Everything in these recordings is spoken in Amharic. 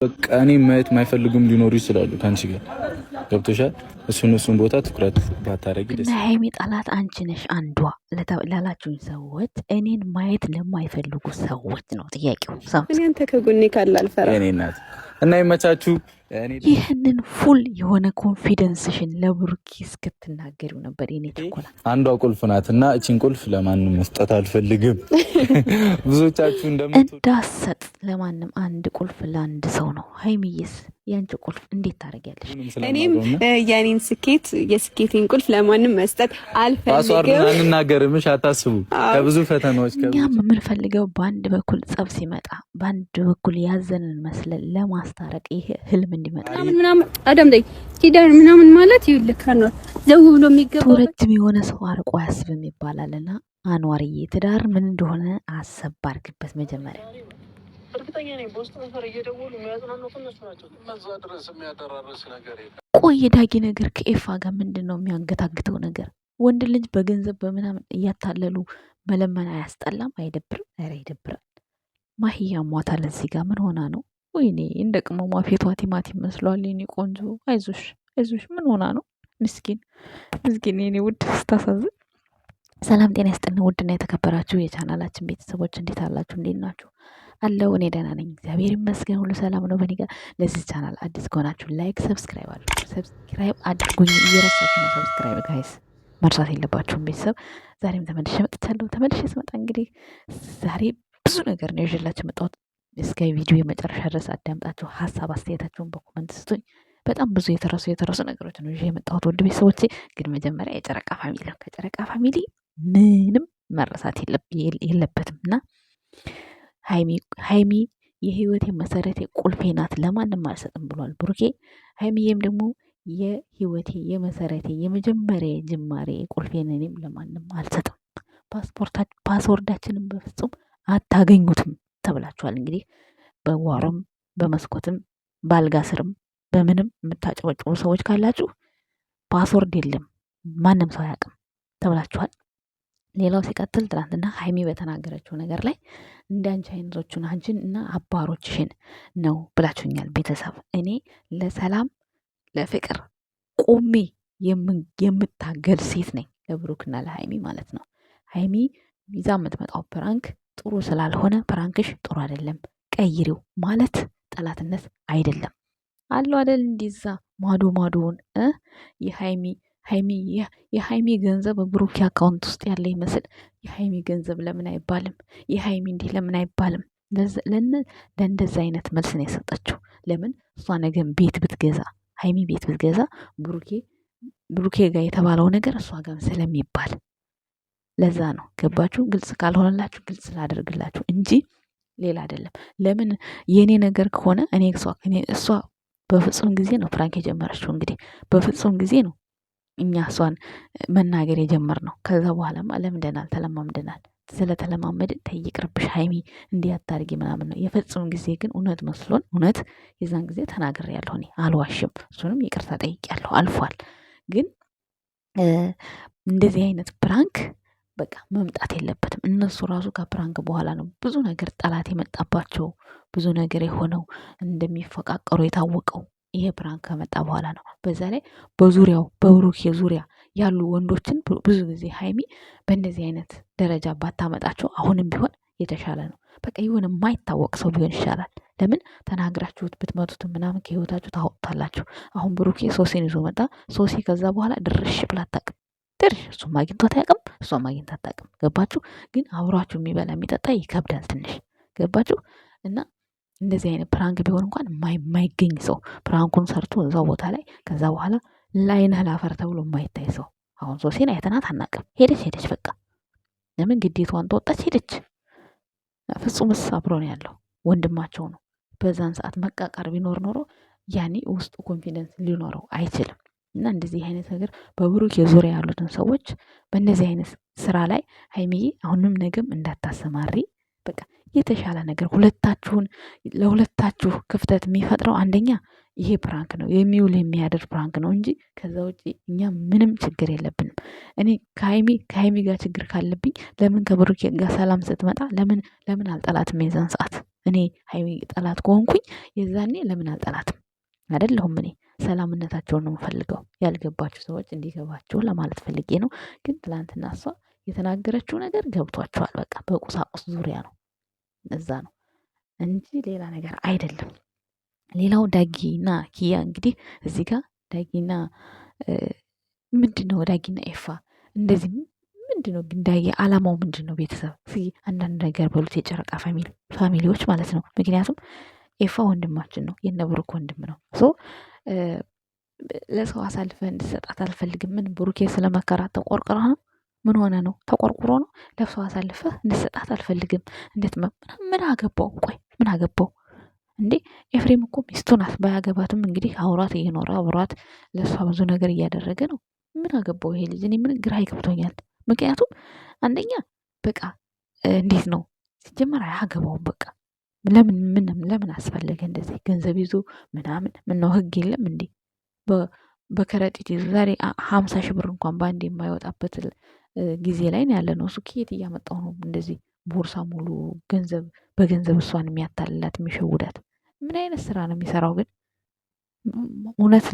በቃ እኔ ማየት የማይፈልጉም ሊኖሩ ይችላሉ ከአንቺ ጋር ገብቶሻል። እሱን ቦታ ትኩረት ባታረጊ ደስ እና ሀይሚ ጠላት አንቺ ነሽ አንዷ ላላችሁኝ ሰዎች፣ እኔን ማየት ለማይፈልጉ ሰዎች ነው ጥያቄው። እኔ አንተ ከጎኔ ካለ አልፈራ እኔ እናት እና ይመቻችሁ። ይህንን ፉል የሆነ ኮንፊደንስሽን ለብሩኪ እስክትናገሪው ነበር የኔ ችኮላ። አንዷ ቁልፍ ናት እና እቺን ቁልፍ ለማንም መስጠት አልፈልግም። ብዙዎቻችሁ እንዳሰጥ ለማንም አንድ ቁልፍ ለአንድ ሰው ነው። ሀይሚዬስ ያንቺ ቁልፍ እንዴት ታደርጊያለሽ? እኔም የኔን ስኬት የስኬቴን ቁልፍ ለማንም መስጠት አልፈልግም። ፓስዋርዱን አንናገርምሽ፣ አታስቡ። ከብዙ ፈተናዎች እኛም የምንፈልገው በአንድ በኩል ጸብ ሲመጣ በአንድ በኩል ያዘንን መስለን ለማስታረቅ ይሄ ህልም እንዲመጣ ምናምን አዳምጠኝ። ኪዳን ምናምን ማለት ይልካ ነው ዘው ብሎ የሚገባው ረጅም የሆነ ሰው አርቆ አያስብም ይባላልና አንዋርዬ ትዳር ምን እንደሆነ አሰብ አድርግበት መጀመሪያ። እርግጠኛ ነኝ በውስጥ መስመር እየደወሉ የሚያጽናኑት እነሱ ናቸው። እዛ ድረስ የሚያደራርስ ነገር የለም። ቆይ ዳጊ ነገር ከኤፋ ጋር ምንድን ነው የሚያንገታግተው ነገር? ወንድ ልጅ በገንዘብ በምናምን እያታለሉ መለመን አያስጠላም? አይደብርም? ኧረ ይደብራል። ማህያ ሟታል እዚህ ጋር ምን ሆና ነው? ወይኔ እንደ ቅመሟ ፊቷ ቲማቲም መስሏል። የኔ ቆንጆ አይዞሽ አይዞሽ። ምን ሆና ነው? ምስኪን የኔ ውድ ስታሳዝን። ሰላም ጤና ይስጥልን ውድና የተከበራችሁ የቻናላችን ቤተሰቦች እንዴት አላችሁ? እንዴት ናችሁ? አለው እኔ ደህና ነኝ፣ እግዚአብሔር ይመስገን፣ ሁሉ ሰላም ነው በእኔ ጋር። ለዚህ ቻናል አዲስ ከሆናችሁ ላይክ፣ ሰብስክራይብ አድርጉኝ። እየረሳችሁ ነው ሰብስክራይብ ጋይስ፣ መርሳት የለባችሁም ቤተሰብ። ዛሬም ተመልሼ መጥቻለሁ። ተመልሼ ስመጣ እንግዲህ ዛሬ ብዙ ነገር ነው ይዤላችሁ መጣሁት። እስከ ቪዲዮ የመጨረሻ ድረስ አዳምጣችሁ ሀሳብ አስተያየታችሁን በኮመንት ስጡኝ። በጣም ብዙ የተረሱ ነገሮች ነው ይዤ የመጣሁት ውድ ቤተሰቦቼ። ግን መጀመሪያ የጨረቃ ፋሚሊ ነው። ከጨረቃ ፋሚሊ ምንም መረሳት የለበትም እና ሀይሚ የህይወቴ መሰረቴ ቁልፌ ናት፣ ለማንም አልሰጥም ብሏል ብሩኬ። ሀይሚዬም ደግሞ የህይወቴ የመሰረቴ የመጀመሪያ ጅማሬ ቁልፌን እኔም ለማንም አልሰጥም፣ ፓስወርዳችንን በፍጹም አታገኙትም ተብላችኋል። እንግዲህ በጓሮም በመስኮትም ባልጋ ስርም በምንም የምታጨበጭቡ ሰዎች ካላችሁ ፓስወርድ የለም ማንም ሰው አያውቅም ተብላችኋል። ሌላው ሲቀጥል ትናንትና ሀይሚ በተናገረችው ነገር ላይ እንዳንቺ አይነቶቹን አንቺን እና አባሮችሽን ነው ብላችሁኛል ቤተሰብ። እኔ ለሰላም ለፍቅር ቆሜ የምታገል ሴት ነኝ፣ ለብሩክና ለሀይሚ ማለት ነው። ሀይሚ ይዛ የምትመጣው ፕራንክ ጥሩ ስላልሆነ ፕራንክሽ ጥሩ አይደለም ቀይሪው ማለት ጠላትነት አይደለም አለው አይደል? እንዲዛ ማዶውን የሀይሚ ገንዘብ ብሩክ አካውንት ውስጥ ያለ ይመስል የሀይሚ ገንዘብ ለምን አይባልም? የሀይሚ እንዲህ ለምን አይባልም? ለእንደዛ አይነት መልስ ነው የሰጠችው። ለምን እሷ ነገም ቤት ብትገዛ ሀይሚ ቤት ብትገዛ ብሩኬ ጋር የተባለው ነገር እሷ ጋር ስለሚባል ለዛ ነው። ገባችሁ? ግልጽ ካልሆነላችሁ ግልጽ ላደርግላችሁ እንጂ ሌላ አይደለም። ለምን የኔ ነገር ከሆነ እሷ በፍጹም ጊዜ ነው ፕራንክ የጀመረችው። እንግዲህ በፍጹም ጊዜ ነው እኛ እሷን መናገር የጀመርነው። ከዛ በኋላማ ለምደናል፣ ተለማምደናል። ስለተለማመድን ተይቅርብሽ ሀይሚ እንዲህ አታርጊ ምናምን ነው። የፈጽም ጊዜ ግን እውነት መስሎን እውነት የዛን ጊዜ ተናግሬያለሁ። እኔ አልዋሽም። እሱንም ይቅርታ ጠይቄያለሁ፣ አልፏል። ግን እንደዚህ አይነት ፕራንክ በቃ መምጣት የለበትም። እነሱ ራሱ ከፕራንክ በኋላ ነው ብዙ ነገር ጠላት የመጣባቸው፣ ብዙ ነገር የሆነው፣ እንደሚፈቃቀሩ የታወቀው ይሄ ፕራንክ ከመጣ በኋላ ነው። በዛ ላይ በዙሪያው በብሩኬ ዙሪያ ያሉ ወንዶችን ብዙ ጊዜ ሀይሚ በእንደዚህ አይነት ደረጃ ባታመጣቸው አሁንም ቢሆን የተሻለ ነው። በቃ የሆነ የማይታወቅ ሰው ቢሆን ይሻላል። ለምን ተናግራችሁት ብትመቱት ምናምን ከህይወታችሁ ታወጡታላችሁ። አሁን ብሩኬ ሶሲን ይዞ መጣ። ሶሲ ከዛ በኋላ ድርሽ ብላ አታውቅም። እሱም አግኝቷት አያውቅም፣ እሷም አግኝታ አታውቅም። ገባችሁ? ግን አብሯችሁ የሚበላ የሚጠጣ ይከብዳል ትንሽ። ገባችሁ? እና እንደዚህ አይነት ፕራንክ ቢሆን እንኳን የማይገኝ ሰው ፕራንኩን ሰርቶ እዛው ቦታ ላይ ከዛ በኋላ ላይነህ ላፈር ተብሎ የማይታይ ሰው። አሁን ሶሲን አይተናት አናውቅም። ሄደች በቃ። ለምን ግዴታዋን ተወጣች፣ ሄደች። ፍጹምስ አብሮ ነው ያለው፣ ወንድማቸው ነው። በዛን ሰዓት መቃቃር ቢኖር ኖሮ ያኔ ውስጡ ኮንፊደንስ ሊኖረው አይችልም። እና እንደዚህ አይነት ነገር በብሩክ የዙሪያ ያሉትን ሰዎች በእንደዚህ አይነት ስራ ላይ ሀይሚዬ አሁንም ነገም እንዳታሰማሪ። በቃ የተሻለ ነገር ለሁለታችሁ ክፍተት የሚፈጥረው አንደኛ ይሄ ፕራንክ ነው፣ የሚውል የሚያድር ፕራንክ ነው እንጂ ከዛ ውጭ እኛ ምንም ችግር የለብንም። እኔ ከሀይሚ ጋር ችግር ካለብኝ ለምን ከብሩክ ጋር ሰላም ስትመጣ ለምን አልጠላትም? የዛን ሰዓት እኔ ሀይሚ ጠላት ከሆንኩኝ የዛኔ ለምን አልጠላትም? አይደለሁም። እኔ ሰላምነታቸውን ነው የምፈልገው። ያልገባችሁ ሰዎች እንዲገባችሁ ለማለት ፈልጌ ነው። ግን ትላንትና እሷ የተናገረችው ነገር ገብቷቸዋል። በቃ በቁሳቁስ ዙሪያ ነው፣ እዛ ነው እንጂ ሌላ ነገር አይደለም። ሌላው ዳጊና ኪያ እንግዲህ እዚህ ጋር ዳጊና ምንድን ነው ዳጊና ኤፋ እንደዚህ ምንድን ነው ግን ዳጊ አላማው ምንድን ነው? ቤተሰብ እስኪ አንዳንድ ነገር በሉት፣ የጨረቃ ፋሚሊዎች ማለት ነው። ምክንያቱም ኤፋ ወንድማችን ነው፣ የነ ብሩክ ወንድም ነው። ሶ ለሰው አሳልፈህ እንድሰጣት አልፈልግም። ምን ብሩኬ ስለመከራት ተቆርቅራ ነው? ምን ሆነ ነው? ተቆርቁሮ ነው? ለሰው አሳልፈህ እንድሰጣት አልፈልግም። እንዴት ምን አገባው? ቆይ ምን አገባው እንዴ? ኤፍሬም እኮ ሚስቱ ናት። ባያገባትም እንግዲህ አውራት እየኖረ አውራት ለእሷ ብዙ ነገር እያደረገ ነው። ምን አገባው ይሄ ልጅ? እኔ ምን ግራ ይገብቶኛል። ምክንያቱም አንደኛ በቃ እንዴት ነው ሲጀመር አያገባውም። በቃ ለምን አስፈለገ እንደዚህ ገንዘብ ይዞ ምናምን? ምነው ህግ የለም እንዴ? በከረጢት ይዞ ዛሬ 50 ሺህ ብር እንኳን በአንድ የማይወጣበት ጊዜ ላይ ነው ያለ ነው። እሱ ከየት እያመጣው ነው እንደዚህ ቦርሳ ሙሉ ገንዘብ በገንዘብ እሷን የሚያታልላት የሚሸውዳት? ምን አይነት ስራ ነው የሚሰራው ግን? እውነት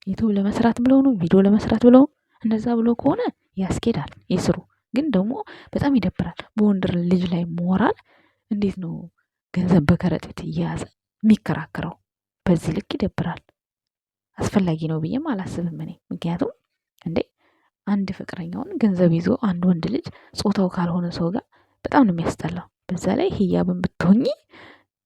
ዩቱብ ለመስራት ብለው ነው? ቪዲዮ ለመስራት ብለው? እንደዛ ብሎ ከሆነ ያስኬዳል፣ ይስሩ። ግን ደግሞ በጣም ይደብራል። በወንድር ልጅ ላይ ሞራል እንዴት ነው ገንዘብ በከረጢት እየያዘ የሚከራከረው? በዚህ ልክ ይደብራል። አስፈላጊ ነው ብዬም አላስብም እኔ። ምክንያቱም እንዴ አንድ ፍቅረኛውን ገንዘብ ይዞ አንድ ወንድ ልጅ ጾታው ካልሆነ ሰው ጋር በጣም ነው የሚያስጠላው። በዛ ላይ ህያብን ብትሆኚ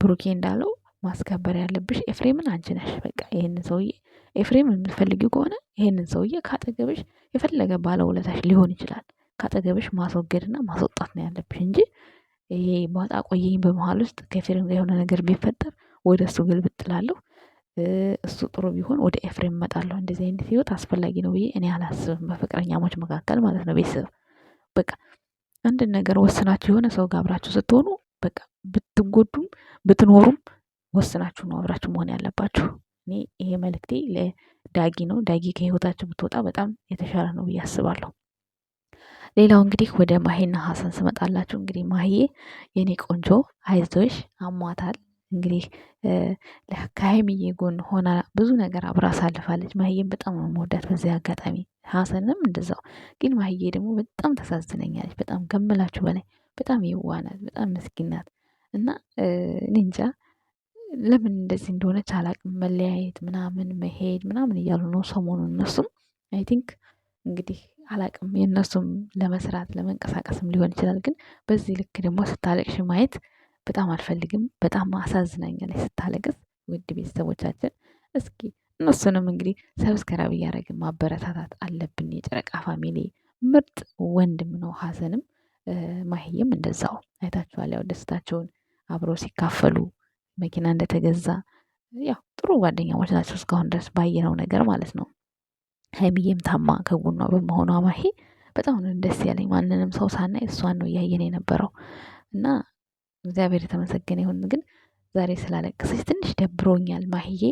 ብሩኬ እንዳለው ማስከበር ያለብሽ ኤፍሬምን አንቺ ነሽ። በቃ ይሄንን ሰውዬ ኤፍሬም የምትፈልጊው ከሆነ ይሄንን ሰውዬ ካጠገብሽ የፈለገ ባለውለታሽ ሊሆን ይችላል፣ ካጠገብሽ ማስወገድና ማስወጣት ነው ያለብሽ እንጂ ይሄ ባጣ ቆየኝ በመሀል ውስጥ ከኤፍሬም ጋር የሆነ ነገር ቢፈጠር ወደ እሱ ግልብጥ እላለሁ፣ እሱ ጥሩ ቢሆን ወደ ኤፍሬም እመጣለሁ። እንደዚህ አይነት ህይወት አስፈላጊ ነው ብዬ እኔ አላስብም፣ በፍቅረኛሞች መካከል ማለት ነው። ቤተሰብ በቃ አንድን ነገር ወስናችሁ የሆነ ሰው ጋር አብራችሁ ስትሆኑ በቃ ብትጎዱም ብትኖሩም ወስናችሁ ነው አብራችሁ መሆን ያለባችሁ። እኔ ይሄ መልእክቴ ለዳጊ ነው። ዳጊ ከህይወታችሁ ብትወጣ በጣም የተሻለ ነው ብዬ አስባለሁ። ሌላው እንግዲህ ወደ ማሄና ሀሰን ስመጣላችሁ እንግዲህ ማሄ የኔ ቆንጆ አይዞሽ፣ አሟታል እንግዲህ ከሀይሚዬ ጎን ሆና ብዙ ነገር አብራ አሳልፋለች። ማህዬም በጣም ነው የምወዳት በዚህ አጋጣሚ፣ ሀሰንም እንደዛው። ግን ማህዬ ደግሞ በጣም ተሳዝነኛለች፣ በጣም ከምላችሁ በላይ በጣም የዋህ ናት፣ በጣም ምስኪን ናት። እና እኔ እንጃ ለምን እንደዚህ እንደሆነች አላቅም። መለያየት ምናምን መሄድ ምናምን እያሉ ነው ሰሞኑን እነሱም አይ ቲንክ እንግዲህ አላቅም፣ የእነሱም ለመስራት ለመንቀሳቀስም ሊሆን ይችላል። ግን በዚህ ልክ ደግሞ ስታለቅሽ ማየት በጣም አልፈልግም። በጣም አሳዝናኛለች ስታለቅስ። ውድ ቤተሰቦቻችን እስኪ እነሱንም እንግዲህ ሰብስክራይብ እያደረግን ማበረታታት አለብን። የጨረቃ ፋሚሊ ምርጥ ወንድም ነው ሀሰንም ማህዬም እንደዛው አይታችኋል። ያው ደስታቸውን አብረው ሲካፈሉ መኪና እንደተገዛ ያው ጥሩ ጓደኛሞች ናቸው እስካሁን ድረስ ባየነው ነገር ማለት ነው። ሀይሚዬም ታማ ከጎኗ በመሆኗ ማሄ በጣም ነው ደስ ያለኝ። ማንንም ሰው ሳናይ እሷን ነው እያየን የነበረው እና እግዚአብሔር የተመሰገነ ይሁን። ግን ዛሬ ስላለቀሰች ትንሽ ደብሮኛል። ማህዬ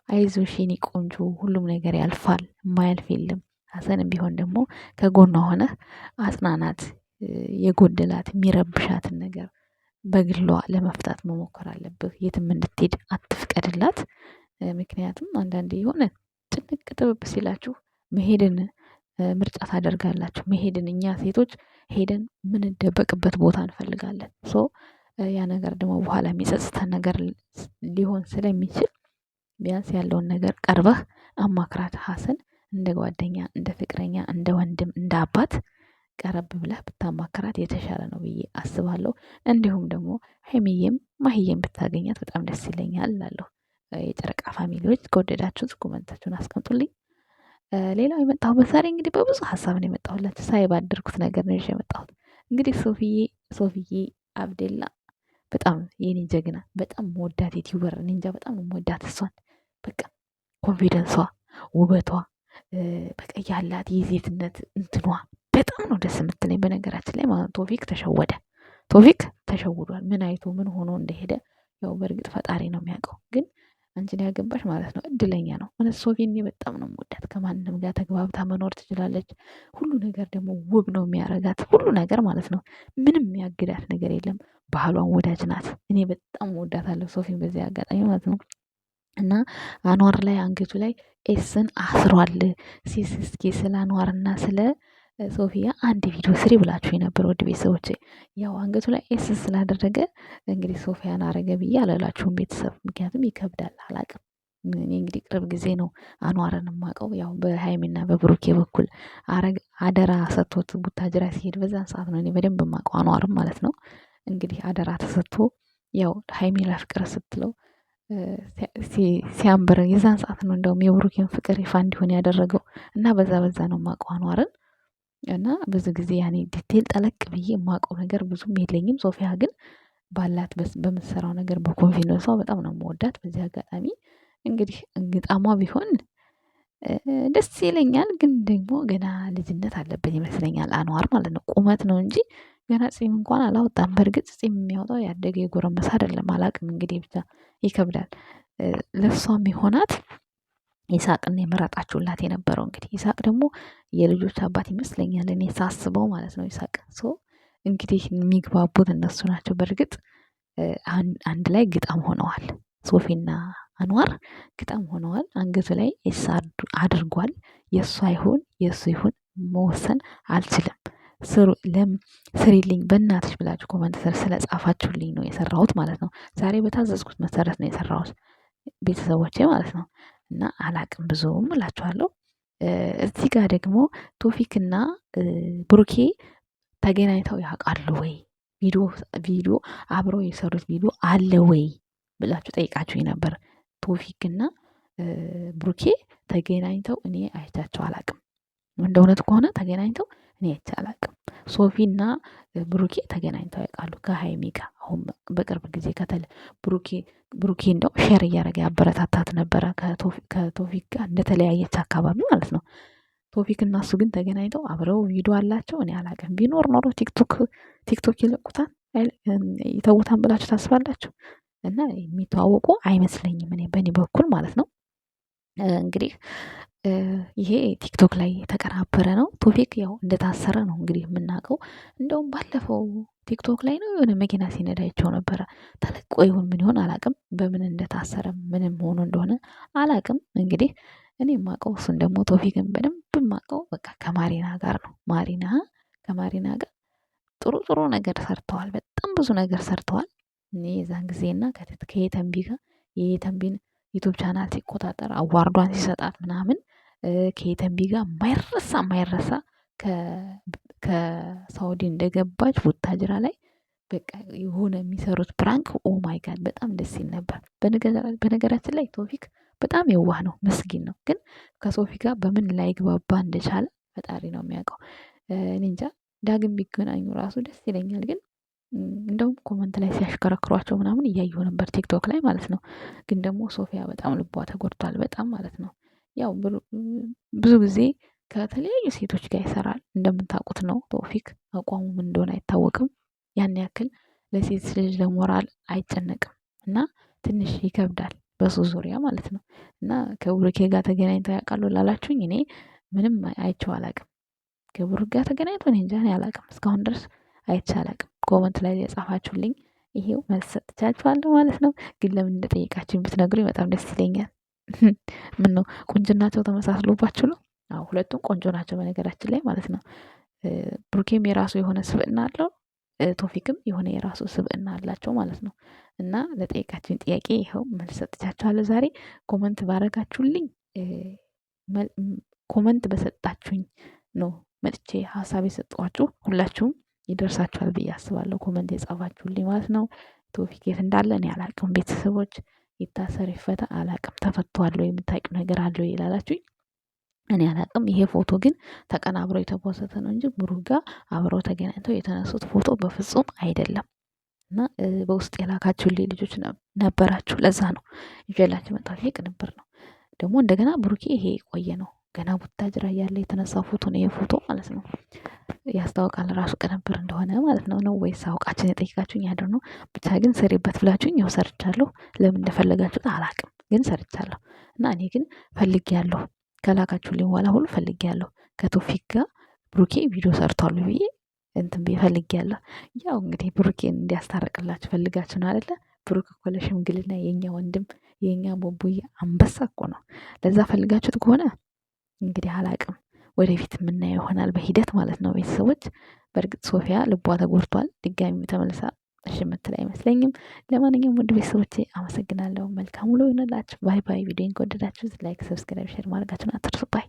አይዞሽ የኔ ቆንጆ፣ ሁሉም ነገር ያልፋል፣ የማያልፍ የለም። ሀሰንም ቢሆን ደግሞ ከጎኗ ሆነህ አጽናናት። የጎደላት የሚረብሻትን ነገር በግሏ ለመፍታት መሞከር አለብህ። የትም እንድትሄድ አትፍቀድላት። ምክንያቱም አንዳንዴ የሆነ ጭንቅ ጥብብ ሲላችሁ መሄድን ምርጫ ታደርጋላችሁ። መሄድን እኛ ሴቶች ሄደን ምንደበቅበት ቦታ እንፈልጋለን። ያ ነገር ደግሞ በኋላ የሚጸጽተን ነገር ሊሆን ስለሚችል ቢያንስ ያለውን ነገር ቀርበህ አማክራት። ሀሰን እንደ ጓደኛ፣ እንደ ፍቅረኛ፣ እንደ ወንድም፣ እንደ አባት ቀረብ ብለህ ብታማክራት የተሻለ ነው ብዬ አስባለሁ። እንዲሁም ደግሞ ሀይሚዬም ማህዬም ብታገኛት በጣም ደስ ይለኛል እላለሁ። የጨረቃ ፋሚሊዎች ከወደዳችሁት ኮመንታችሁን አስቀምጡልኝ። ሌላው የመጣሁበት ዛሬ እንግዲህ በብዙ ሀሳብ ነው የመጣሁላችሁ። ሳይባደርኩት ነገር ነው የመጣሁት። እንግዲህ ሶፊዬ አብዴላ በጣም የኔ ጀግና፣ በጣም መወዳት ዩቲዩበር፣ እንጃ በጣም ነው መወዳት እሷን። በቃ ኮንፊደንሷ፣ ውበቷ፣ በቃ ያላት የዜትነት እንትኗ በጣም ነው ደስ የምትለኝ። በነገራችን ላይ ማለት ቶፊክ ተሸውዷል። ምን አይቶ ምን ሆኖ እንደሄደ ያው በእርግጥ ፈጣሪ ነው የሚያውቀው። ግን አንቺን ያገባሽ ማለት ነው እድለኛ ነው። እውነት ሶፊ እኔ በጣም ነው የምወዳት። ከማንም ጋር ተግባብታ መኖር ትችላለች። ሁሉ ነገር ደግሞ ውብ ነው የሚያረጋት ሁሉ ነገር ማለት ነው። ምንም የሚያግዳት ነገር የለም። ባህሏን ወዳጅ ናት። እኔ በጣም እወዳታለሁ ሶፊን በዚህ አጋጣሚ ማለት ነው። እና አኗር ላይ አንገቱ ላይ ኤስን አስሯል። እስኪ ስለ አኗርና ስለ ሶፊያ አንድ ቪዲዮ ስሪ ብላችሁ የነበር ወድ ቤተሰቦቼ። ያው አንገቱ ላይ ኤስ ስላደረገ እንግዲህ ሶፊያን አረገ ብዬ አላላችሁም ቤተሰብ፣ ምክንያቱም ይከብዳል። አላቅም እኔ እንግዲህ ቅርብ ጊዜ ነው አኗርን የማውቀው። ያው በሃይሚና በብሩኬ በኩል አደራ ሰጥቶት ቡታጅራ ሲሄድ በዛን ሰዓት ነው እኔ በደንብ የማውቀው አኗርም ማለት ነው። እንግዲህ አደራ ተሰጥቶ ያው ሃይሚ ለፍቅር ስትለው ሲያምበር የዛን ሰዓት ነው እንደውም የብሩኬን ፍቅር ይፋ እንዲሆን ያደረገው እና በዛ ነው የማውቀው አኗርን። እና ብዙ ጊዜ ያኔ ዲቴል ጠለቅ ብዬ የማውቀው ነገር ብዙም የለኝም። ሶፊያ ግን ባላት በምትሰራው ነገር በኮንፊደንሷ በጣም ነው የምወዳት። በዚህ አጋጣሚ እንግዲህ ግጣሟ ቢሆን ደስ ይለኛል። ግን ደግሞ ገና ልጅነት አለበት ይመስለኛል አኗር ማለት ነው። ቁመት ነው እንጂ ገና ጺም እንኳን አላወጣም። በእርግጥ ጺም የሚያወጣው ያደገ የጎረመሰ አይደለም። አላቅም እንግዲህ ብቻ ይከብዳል። ለእሷም የሆናት ይሳቅን የመረጣችሁላት የነበረው እንግዲህ ይሳቅ ደግሞ የልጆች አባት ይመስለኛል እኔ ሳስበው ማለት ነው። ይሳቅ እንግዲህ የሚግባቡት እነሱ ናቸው። በእርግጥ አንድ ላይ ግጣም ሆነዋል። ሶፊና አንዋር ግጣም ሆነዋል። አንገቱ ላይ ኤስ አድርጓል። የእሷ ይሁን የእሱ ይሁን መወሰን አልችልም። ስሪልኝ በእናትሽ ብላችሁ ኮመንት ስር ስለጻፋችሁልኝ ነው የሰራሁት ማለት ነው። ዛሬ በታዘዝኩት መሰረት ነው የሰራሁት ቤተሰቦቼ ማለት ነው። እና አላቅም ብዙም እላችኋለሁ። እዚህ ጋር ደግሞ ቶፊክና ብሩኬ ተገናኝተው ያውቃሉ ወይ? ቪዲዮ አብረው የሰሩት ቪዲዮ አለ ወይ ብላችሁ ጠይቃችሁ ነበር። ቶፊክና ብሩኬ ተገናኝተው እኔ አይቻቸው አላቅም። እንደ እውነት ከሆነ ተገናኝተው እኔ አይቼ አላቅም። ሶፊና ብሩኬ ተገናኝተው ያውቃሉ ከሃይሚ ጋር። አሁን በቅርብ ጊዜ ብሩኬ እንደው ሼር እያደረገ ያበረታታት ነበረ ከቶፊክ ጋር እንደተለያየች አካባቢ ማለት ነው። ቶፊክ እና እሱ ግን ተገናኝተው አብረው ቪዲዮ አላቸው እኔ አላቅም። ቢኖር ኖሮ ቲክቶክ ይለቁታል ይተውታን ብላችሁ ታስባላችሁ? እና የሚተዋወቁ አይመስለኝም እኔ በእኔ በኩል ማለት ነው። እንግዲህ ይሄ ቲክቶክ ላይ የተቀናበረ ነው። ቶፊክ ያው እንደታሰረ ነው እንግዲህ የምናውቀው። እንደውም ባለፈው ቲክቶክ ላይ ነው የሆነ መኪና ሲነዳ አይቼው ነበረ። ተለቆ ይሁን ምን ይሆን አላቅም። በምን እንደታሰረ ምንም ሆኖ እንደሆነ አላቅም። እንግዲህ እኔ የማውቀው እሱን ደግሞ ቶፊክን በደንብ የማውቀው በቃ ከማሪና ጋር ነው። ከማሪና ጋር ጥሩ ነገር ሰርተዋል። በጣም ብዙ ነገር ሰርተዋል። እኔ የዛን ጊዜና ከየተንቢ ጋር የየተንቢን ዩቱብ ቻናል ሲቆጣጠር አዋርዷን ሲሰጣት ምናምን ከየተንቢ ጋር ማይረሳ ከሳውዲ እንደገባች ቡታጅራ ላይ በቃ የሆነ የሚሰሩት ፕራንክ ኦ ማይ ጋድ በጣም ደስ ይል ነበር። በነገራችን ላይ ቶፊክ በጣም የዋህ ነው፣ ምስኪን ነው። ግን ከሶፊ ጋር በምን ላይ ግባባ እንደቻለ ፈጣሪ ነው የሚያውቀው። እኔ እንጃ። ዳግም ቢገናኙ ራሱ ደስ ይለኛል። ግን እንደውም ኮመንት ላይ ሲያሽከረክሯቸው ምናምን እያየሁ ነበር ቲክቶክ ላይ ማለት ነው። ግን ደግሞ ሶፊያ በጣም ልቧ ተጎድቷል፣ በጣም ማለት ነው። ያው ብዙ ጊዜ ከተለያዩ ሴቶች ጋር ይሰራል እንደምታውቁት ነው። ቶፊክ አቋሙ ምን እንደሆነ አይታወቅም። ያን ያክል ለሴት ልጅ ለሞራል አይጨነቅም እና ትንሽ ይከብዳል በሱ ዙሪያ ማለት ነው። እና ከብሩኬ ጋር ተገናኝተው ያውቃሉ ላላችሁኝ እኔ ምንም አይቼው አላቅም። ከብሩኬ ጋር ተገናኝተው እኔ እንጃ አላቅም፣ እስካሁን ድረስ አይቼ አላቅም። ኮመንት ላይ የጻፋችሁልኝ ይሄው መልስ ሰጥቻችኋለሁ ማለት ነው። ግን ለምን እንደጠየቃችሁኝ ብትነግሩኝ በጣም ደስ ይለኛል። ምን ነው ቁንጅናቸው ተመሳስሎባችሁ ነው? አዎ ሁለቱም ቆንጆ ናቸው በነገራችን ላይ ማለት ነው። ብሩኬም የራሱ የሆነ ስብዕና አለው፣ ቶፊክም የሆነ የራሱ ስብዕና አላቸው ማለት ነው። እና ለጠየቃችሁኝ ጥያቄ ይኸው መልስ ሰጥቻችኋለሁ ዛሬ። ኮመንት ባረጋችሁልኝ ኮመንት በሰጣችሁኝ ነው መጥቼ ሀሳብ የሰጠኋችሁ። ሁላችሁም ይደርሳችኋል ብዬ አስባለሁ ኮመንት የጻፋችሁልኝ ማለት ነው። ቶፊክ የት እንዳለ እኔ አላቅም። ቤተሰቦች ይታሰር ይፈታ አላቅም። ተፈቷል ወይ የምታውቂው ነገር አለ ወይ ይላላችሁኝ? እኔ አላቅም። ይሄ ፎቶ ግን ተቀናብሮ የተፖሰተ ነው እንጂ ብሩክ ጋር አብረው ተገናኝተው የተነሱት ፎቶ በፍጹም አይደለም። እና በውስጥ የላካችሁልኝ ልጆች ነበራችሁ፣ ለዛ ነው ይዤላችሁ መጣሁ። ይሄ ቅንብር ነው ደግሞ እንደገና ብሩኬ ይሄ የቆየ ነው፣ ገና ቡታጅራ እያለ የተነሳ ፎቶ ነው ይሄ ፎቶ ማለት ነው። ያስታውቃል ራሱ ቅንብር እንደሆነ ማለት ነው ወይስ አውቃችን የጠይቃችሁኝ ያደር ነው። ብቻ ግን ስሪበት ብላችሁኝ ያው ሰርቻለሁ። ለምን እንደፈለጋችሁት አላቅም፣ ግን ሰርቻለሁ እና እኔ ግን ፈልጌያለሁ ከላካችሁልኝ በኋላ ሁሉ ፈልጌያለሁ ከቶፊቅ ጋር ብሩኬ ቪዲዮ ሰርቷል ብዬ እንትን ብዬ ፈልጌያለሁ። ያው እንግዲህ ብሩኬን እንዲያስታርቅላችሁ ፈልጋችሁ ነው አይደለ? ብሩክ እኮ ለሽምግልና የኛ ወንድም የኛ ቦቡዬ አንበሳ እኮ ነው። ለዛ ፈልጋችሁት ከሆነ እንግዲህ አላቅም ወደፊት የምናየው ይሆናል በሂደት ማለት ነው። ቤተሰቦች በእርግጥ ሶፊያ ልቧ ተጎድቷል። ድጋሚ ተመልሳ እሺ የምትል አይመስለኝም። ለማንኛውም ውድ ቤተሰቦቼ አመሰግናለሁ። መልካም ውሎ ይሆንላችሁ። ባይ ባይ። ቪዲዮን ከወደዳችሁ ላይክ፣ ሰብስክራይብ፣ ሼር ማድረጋችሁን አትርሱ። ባይ